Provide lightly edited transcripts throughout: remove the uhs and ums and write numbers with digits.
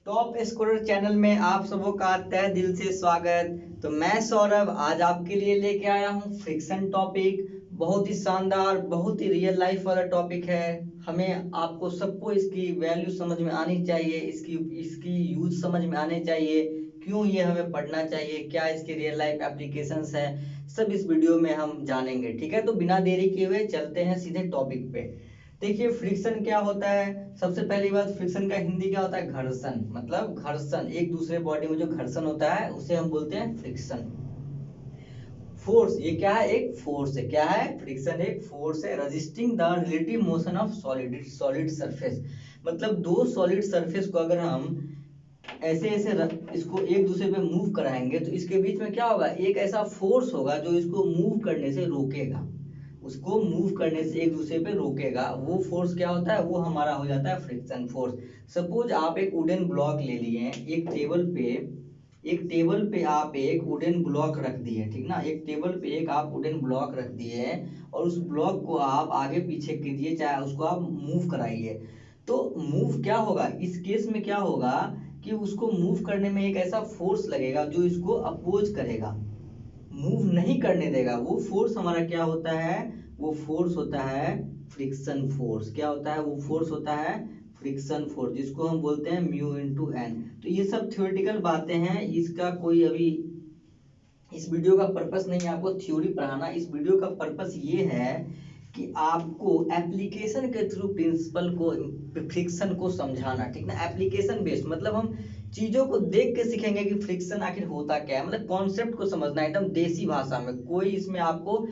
Top scorer channel में आप सबों का तहे दिल से स्वागत। तो मैं सौरभ आज आपके लिए लेके आया हूँ फ्रिक्शन टॉपिक। बहुत ही शानदार, बहुत ही रियल लाइफ वाला टॉपिक है। हमें आपको सबको इसकी वैल्यू समझ में आनी चाहिए, इसकी इसकी यूज समझ में आने चाहिए, क्यों ये हमें पढ़ना चाहिए, क्या इसके रियल लाइफ एप्लीकेशंस हैं, सब इस वीडियो में हम जानेंगे। ठीक है, तो बिना देरी किए हुए चलते हैं सीधे टॉपिक पे। देखिए फ्रिक्शन क्या होता है। सबसे पहली बात, फ्रिक्शन का हिंदी क्या होता है? घर्षण। मतलब घर्षण, एक दूसरे बॉडी में जो घर्षण होता है उसे हम बोलते हैं फ्रिक्शन। फोर्स, ये क्या है? एक फोर्स है। क्या है? फ्रिक्शन एक फोर्स है resisting the relative motion of solid surface. मतलब दो सॉलिड सरफेस को अगर हम ऐसे ऐसे इसको एक दूसरे पे मूव कराएंगे तो इसके बीच में क्या होगा? एक ऐसा फोर्स होगा जो इसको मूव करने से रोकेगा, उसको मूव करने से एक दूसरे पे रोकेगा। वो फोर्स क्या होता है? वो हमारा हो जाता है फ्रिक्शन फोर्स। सपोज आप एक वुडन ब्लॉक ले लिए हैं, एक टेबल पे आप एक वुडन ब्लॉक रख दिए, ठीक ना। एक टेबल पे एक आप वुडन ब्लॉक रख दिए हैं और उस ब्लॉक को आप आगे पीछे कीजिए, चाहे उसको आप मूव कराइए। तो मूव क्या होगा इस केस में? क्या होगा कि उसको मूव करने में एक ऐसा फोर्स लगेगा जो इसको अपोज करेगा, मूव नहीं करने देगा। वो फोर्स हमारा क्या होता है? वो फोर्स होता है फ्रिक्शन फोर्स। क्या होता है? वो फोर्स होता है फ्रिक्शन फोर्स, जिसको हम बोलते हैं म्यू इनटू एन। तो ये सब थ्योरेटिकल बातें हैं, इसका कोई अभी इस वीडियो का पर्पस नहीं है आपको थ्योरी पढ़ाना। इस वीडियो का पर्पस ये है कि आपको एप्लीकेशन के थ्रू प्रिंसिपल को, फ्रिक्शन को समझाना, ठीक ना। एप्लीकेशन बेस्ड मतलब हम चीजों को देख के सीखेंगे कि फ्रिक्शन आखिर होता क्या है। मतलब कॉन्सेप्ट को समझना एकदम देसी भाषा में। कोई इसमें आपको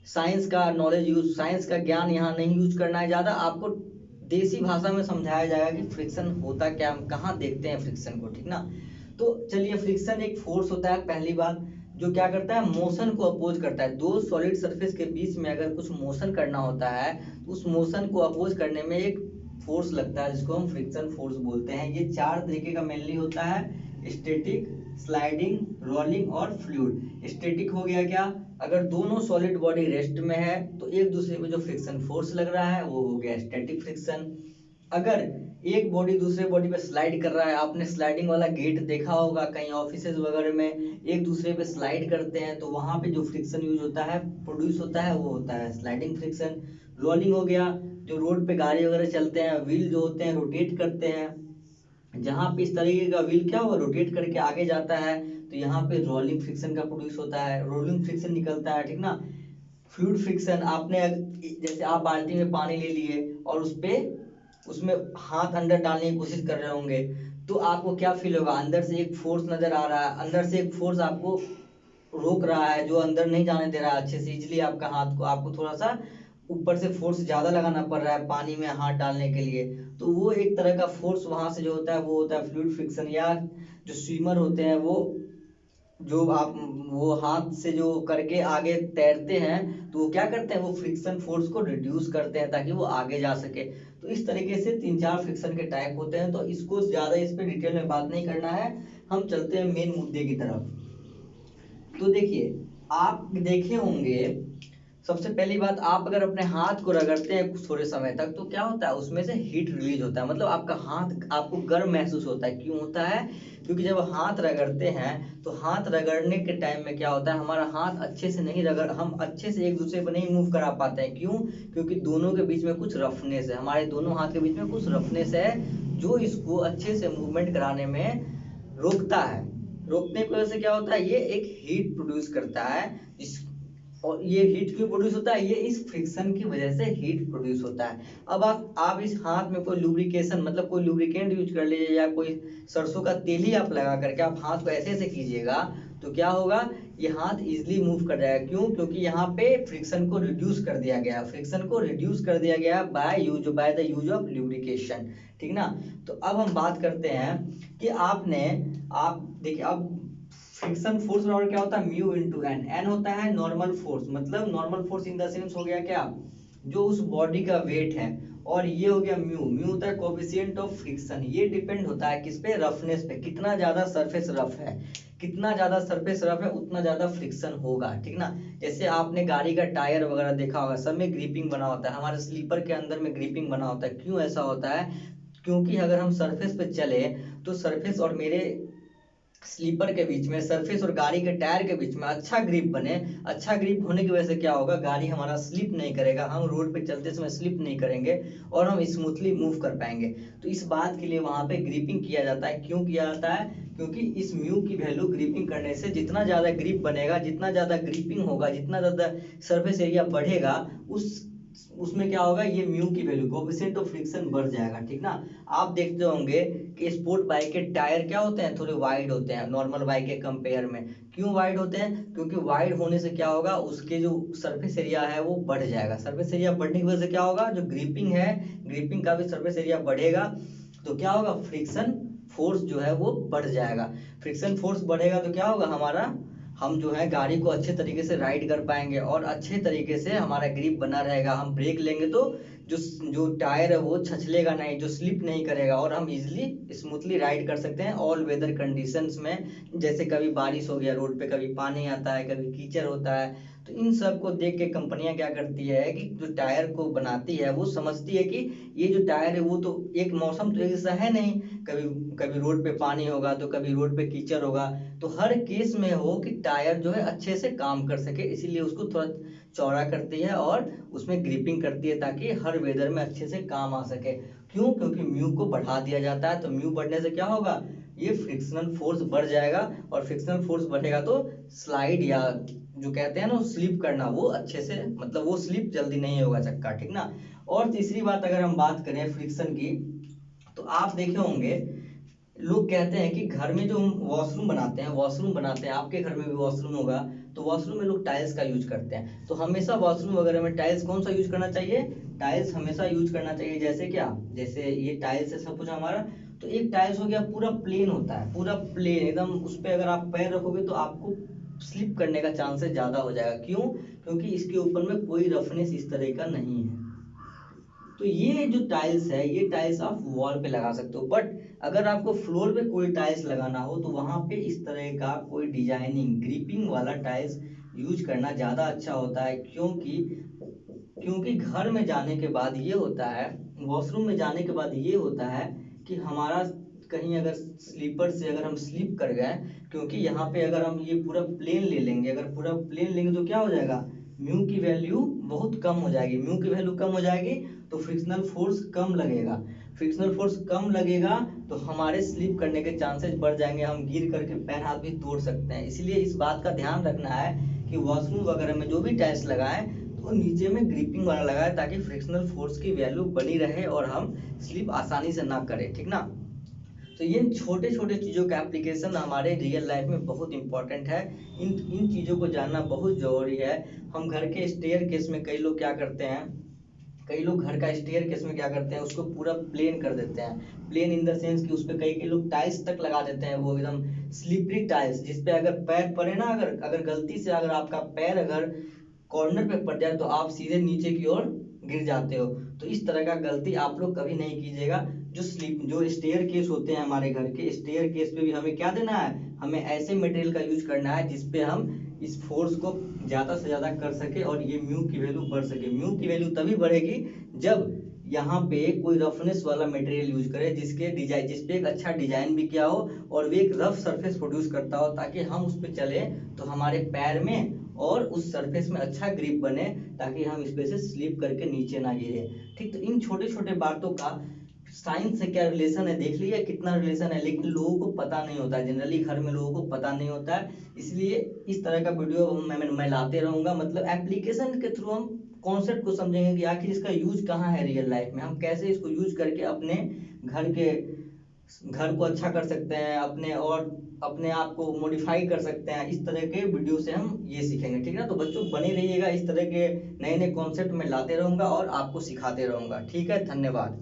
साइंस का नॉलेज यूज, साइंस का ज्ञान यहाँ नहीं यूज करना है ज्यादा। आपको देसी भाषा में समझाया जाएगा कि फ्रिक्शन होता क्या, हम कहाँ देखते हैं फ्रिक्शन को, ठीक ना। तो चलिए, फ्रिक्शन एक फोर्स होता है पहली बात, जो क्या करता है? मोशन को अपोज करता है। दो सॉलिड सरफेस के बीच में अगर कुछ मोशन करना होता है तो उस मोशन को अपोज करने में एक फोर्स लगता है, जिसको हम फ्रिक्शन फोर्स बोलते हैं। ये चार तरीके का मेनली होता है: स्टैटिक, स्लाइडिंग, रोलिंग और फ्लूइड। स्टैटिक हो गया क्या? अगर दोनों सॉलिड बॉडी रेस्ट में है तो एक दूसरे पे जो फ्रिक्शन फोर्स लग रहा है वो हो गया स्टैटिक फ्रिक्शन। अगर एक बॉडी दूसरे बॉडी पे स्लाइड कर रहा है, आपने स्लाइडिंग वाला गेट देखा होगा कहीं ऑफिसेज वगैरह में, एक दूसरे पे स्लाइड करते हैं तो वहां पे जो फ्रिक्शन यूज होता है, प्रोड्यूस होता है, वो होता है स्लाइडिंग फ्रिक्शन। रोलिंग हो गया, जो रोड पे गाड़ी वगैरह चलते हैं, व्हील जो होते हैं रोटेट करते हैं, जहां पे इस तरीके का व्हील क्या हुआ, रोटेट करके आगे जाता है, तो यहाँ पे रोलिंग फ्रिक्शन का प्रोड्यूस होता है, रोलिंग फ्रिक्शन निकलता है, ठीक ना। फ्लूइड फ्रिक्शन, आपने जैसे आप बाल्टी में पानी ले लिए और उसमें हाथ अंदर डालने की कोशिश कर रहे होंगे, तो आपको क्या फील होगा? अंदर से एक फोर्स नजर आ रहा है, अंदर से एक फोर्स आपको रोक रहा है, जो अंदर नहीं जाने दे रहा है अच्छे से इजिली आपका हाथ को। आपको थोड़ा सा ऊपर से फोर्स ज्यादा लगाना पड़ रहा है पानी में हाथ डालने के लिए। तो वो एक तरह का फोर्स वहां से जो होता है वो होता है फ्लूइड फ्रिक्शन। या जो स्विमर होते हैं, वो जो आप वो हाथ से जो करके आगे तैरते हैं, तो वो क्या करते हैं? वो फ्रिक्शन फोर्स को रिड्यूस करते हैं ताकि वो आगे जा सके। तो इस तरीके से तीन चार फ्रिक्शन के टाइप होते हैं। तो इसको ज्यादा इस पे डिटेल में बात नहीं करना है, हम चलते हैं मेन मुद्दे की तरफ। तो देखिए, आप देखे होंगे, सबसे पहली बात, आप अगर अपने हाथ को रगड़ते हैं कुछ थोड़े समय तक तो क्या होता है? उसमें से हीट रिलीज होता है, मतलब आपका हाथ आपको गर्म महसूस होता है। क्यों होता है? क्योंकि जब हाथ रगड़ते हैं तो हाथ रगड़ने के टाइम में क्या होता है, हमारा हाथ अच्छे से नहीं रगड़, हम अच्छे से एक दूसरे पर नहीं मूव करा पाते हैं। क्यों? क्योंकि दोनों के बीच में कुछ रफनेस है, हमारे दोनों हाथ के बीच में कुछ रफनेस है, जो इसको अच्छे से मूवमेंट कराने में रोकता है। रोकने की वजह से क्या होता है? ये एक हीट प्रोड्यूस करता है। इस और ये हीट क्यों प्रोड्यूस होता है? ये इस फ्रिक्शन की वजह से हीट प्रोड्यूस होता है। अब आप इस हाथ में कोई लुब्रिकेशन, मतलब कोई लुब्रिकेंट यूज कर लीजिए, या कोई सरसों का तेल ही आप लगा करके आप हाथ को ऐसे ऐसे कीजिएगा, तो क्या होगा? ये हाथ इजिली मूव कर जाएगा। क्यों? क्योंकि यहाँ पे फ्रिक्शन को रिड्यूस कर दिया गया, फ्रिक्शन को रिड्यूस कर दिया गया by the use of lubrication, ठीक ना। तो अब हम बात करते हैं कि आप देखिए, अब फ्रिक्शन फोर्स बराबर क्या होता है? Mu into an. एन होता है नॉर्मल फोर्स, मतलब normal force in the sense हो गया क्या? जो उस बॉडी का वेट है। और ये हो गया म्यू। म्यू होता है कोएफिशिएंट ऑफ फ्रिक्शन। ये डिपेंड होता है किस पे? रफनेस पे। कितना ज्यादा सरफेस रफ है, कितना ज्यादा सरफेस रफ है उतना ज्यादा फ्रिक्शन होगा, ठीक ना। जैसे आपने गाड़ी का टायर वगैरह देखा होगा, सब में ग्रिपिंग बना होता है, हमारे स्लीपर के अंदर में ग्रिपिंग बना होता है। क्यों ऐसा होता है? क्योंकि अगर हम सरफेस पे चले तो सरफेस और मेरे स्लीपर के बीच में, सरफेस और गाड़ी के टायर के बीच में अच्छा ग्रिप बने। अच्छा ग्रिप होने की वजह से क्या होगा, गाड़ी हमारा स्लिप नहीं करेगा, हम रोड पे चलते समय स्लिप नहीं करेंगे और हम स्मूथली मूव कर पाएंगे। तो इस बात के लिए वहां पे ग्रिपिंग किया जाता है। क्यों किया जाता है? क्योंकि इस म्यू की वैल्यू ग्रिपिंग करने से जितना ज्यादा ग्रिप बनेगा, जितना ज्यादा ग्रिपिंग होगा, जितना ज्यादा सरफेस एरिया बढ़ेगा, उसमें क्या होगा, ये म्यू की वैल्यू कोएफिशिएंट ऑफ फ्रिक्शन बढ़ जाएगा। ठीक ना। आप देखते होंगे कि स्पोर्ट बाइक के टायर क्या होते हैं, थोड़े वाइड होते हैं नॉर्मल बाइक के कंपेयर में। क्यों वाइड होते हैं? क्योंकि वाइड होने से क्या होगा, उसके जो सरफेस एरिया है वो बढ़ जाएगा। सरफेस एरिया बढ़ने की वजह से क्या होगा, जो ग्रिपिंग है, ग्रिपिंग का भी सरफेस एरिया बढ़ेगा। तो क्या होगा, फ्रिक्शन फोर्स जो है वो बढ़ जाएगा। फ्रिक्शन फोर्स बढ़ेगा तो क्या होगा, हमारा हम जो है गाड़ी को अच्छे तरीके से राइड कर पाएंगे और अच्छे तरीके से हमारा ग्रिप बना रहेगा। हम ब्रेक लेंगे तो जो जो टायर है वो छछलेगा नहीं, जो स्लिप नहीं करेगा और हम इजीली स्मूथली राइड कर सकते हैं ऑल वेदर कंडीशंस में। जैसे कभी बारिश हो गया रोड पे, कभी पानी आता है, कभी कीचड़ होता है। तो इन सब को देख के कंपनियां क्या करती है कि जो टायर को बनाती है वो समझती है कि ये जो टायर है वो तो एक मौसम तो ऐसा है नहीं, कभी कभी रोड पे पानी होगा तो कभी रोड पे कीचड़ होगा। तो हर केस में हो कि टायर जो है अच्छे से काम कर सके, इसीलिए उसको थोड़ा चौड़ा करती है और उसमें ग्रिपिंग करती है ताकि हर वेदर में अच्छे से काम आ सके। क्यों? क्योंकि म्यू को बढ़ा दिया जाता है। तो म्यू बढ़ने से क्या होगा, ये फ्रिक्शनल फोर्स बढ़ जाएगा और फ्रिक्शनल फोर्स बढ़ेगा तो स्लाइड या जो कहते हैं ना स्लिप करना, वो अच्छे से, मतलब वो स्लिप जल्दी नहीं होगा चक्का। ठीक ना। और तीसरी बात अगर हम बात करें फ्रिक्शन की, तो आप देखे होंगे लोग कहते हैं कि घर में जो हम वॉशरूम बनाते हैं, आपके घर में भी वॉशरूम होगा, तो वॉशरूम में लोग टाइल्स का यूज करते हैं। तो हमेशा वॉशरूम वगैरह में टाइल्स कौन सा यूज करना चाहिए, टाइल्स हमेशा यूज करना चाहिए। जैसे क्या, जैसे ये टाइल्स है सब कुछ हमारा, तो एक टाइल्स हो गया पूरा प्लेन होता है, पूरा प्लेन एकदम, उस पर अगर आप पैर रखोगे तो आपको स्लिप करने का चांसेस ज्यादा हो जाएगा। क्यों? क्योंकि इसके ऊपर में कोई रफनेस इस तरह का नहीं है। तो ये जो टाइल्स है, ये टाइल्स आप वॉल पे लगा सकते हो, बट अगर आपको फ्लोर पे कोई टाइल्स लगाना हो तो वहां पे इस तरह का कोई डिजाइनिंग ग्रिपिंग वाला टाइल्स यूज करना ज्यादा अच्छा होता है। क्योंकि क्योंकि घर में जाने के बाद ये होता है, वॉशरूम में जाने के बाद ये होता है कि हमारा कहीं अगर स्लीपर से अगर हम स्लिप कर गए, क्योंकि यहाँ पे अगर हम ये पूरा प्लेन ले लेंगे, अगर पूरा प्लेन लेंगे तो क्या हो जाएगा, म्यू की वैल्यू बहुत कम हो जाएगी। म्यू की वैल्यू कम हो जाएगी तो फ्रिक्शनल फोर्स कम लगेगा। फ्रिक्शनल फोर्स कम लगेगा तो हमारे स्लिप करने के चांसेस बढ़ जाएंगे, हम गिर करके पैर हाथ भी तोड़ सकते हैं। इसलिए इस बात का ध्यान रखना है कि वॉशरूम वगैरह में जो भी टाइल्स लगाएं तो नीचे में ग्रिपिंग वाला लगाए ताकि फ्रिक्शनल फोर्स की वैल्यू बनी रहे और हम स्लिप आसानी से ना करें। ठीक ना। तो ये छोटे छोटे चीज़ों का एप्लीकेशन हमारे रियल लाइफ में बहुत इंपॉर्टेंट है। इन इन चीज़ों को जानना बहुत ज़रूरी है। हम घर के स्टेयर केस में कई लोग क्या करते हैं, कई लोग घर का स्टेयर केस में क्या करते हैं, उसको पूरा प्लेन कर देते हैं। प्लेन इन द सेंस कि उस पर कई कई लोग टाइल्स तक लगा देते हैं, वो एकदम स्लिपरी टाइल्स, जिसपे अगर पैर पड़े ना, अगर अगर गलती से अगर आपका पैर अगर कॉर्नर पे पड़ जाए तो आप सीधे नीचे की ओर गिर जाते हो। तो इस तरह का गलती आप लोग कभी नहीं कीजिएगा। जो स्टेयर केस होते हैं हमारे घर के स्टेयर केस पे भी हमें क्या देना है, हमें ऐसे मटेरियल का यूज करना है जिसपे हम इस फोर्स को ज्यादा से ज्यादा कर सके और ये म्यू की वैल्यू बढ़ सके। म्यू की वैल्यू तभी बढ़ेगी जब यहाँ पे कोई रफनेस वाला मटेरियल यूज करे, जिसके डिजाइन, जिसपे एक अच्छा डिजाइन भी किया हो और वो एक रफ सरफेस प्रोड्यूस करता हो, ताकि हम उस पर चले तो हमारे पैर में और उस सरफेस में अच्छा ग्रिप बने, ताकि हम इस पे से स्लिप करके नीचे ना गिरे। ठीक। तो इन छोटे छोटे बातों का साइंस से क्या रिलेशन है देख लीजिए, कितना रिलेशन है, लेकिन लोगों को पता नहीं होता है, जनरली घर में लोगों को पता नहीं होता है। इसलिए इस तरह का वीडियो मैं लाते रहूंगा, मतलब एप्लीकेशन के थ्रू हम कॉन्सेप्ट को समझेंगे कि आखिर इसका यूज कहाँ है रियल लाइफ में, हम कैसे इसको यूज करके अपने घर के घर को अच्छा कर सकते हैं, अपने और अपने आप को मॉडिफाई कर सकते हैं। इस तरह के वीडियो से हम ये सीखेंगे। ठीक है ना। तो बच्चों बने रहिएगा, इस तरह के नए नए कॉन्सेप्ट में लाते रहूंगा और आपको सिखाते रहूंगा। ठीक है, धन्यवाद।